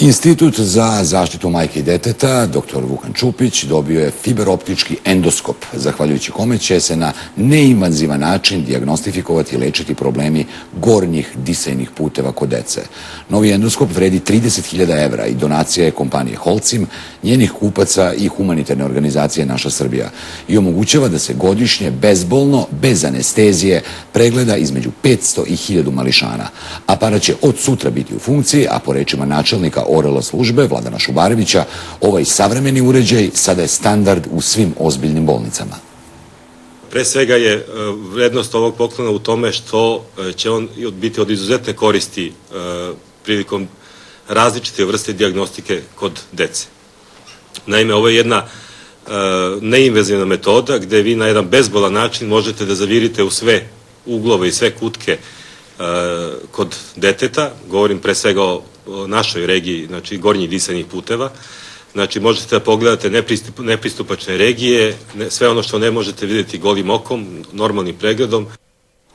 Institut za zaštitu majke i deteta, dr. Vukan Čupić, dobio je fiberoptički endoskop, zahvaljujući kome će se na neinvazivan način dijagnostifikovati i lečiti problemi gornjih disajnih puteva kod dece. Novi endoskop vredi 30.000 evra i donacija je kompanije Holcim, njenih kupaca i humanitarne organizacije Naša Srbija i omogućava da se godišnje bezbolno, bez anestezije, pregleda između 500 i 1000 mališana. Aparat će od sutra biti u funkciji, a po rečima načelnika ORL službe Vladana Šubarevića, ovaj savremeni uređaj sada je standard u svim ozbiljnim bolnicama. Pre svega je vrednost ovog poklona u tome što će on biti od izuzetne koristi prilikom različite vrste dijagnostike kod dece. Naime, ovo je jedna neinvazivna metoda gde vi na jedan bezbolan način možete da zavirite u sve uglove i sve kutke kod deteta, govorim pre svega o našoj regiji, znači gornjih disajnih puteva. Znači možete da pogledate nepristupačne regije, sve ono što ne možete vidjeti golim okom, normalnim pregledom.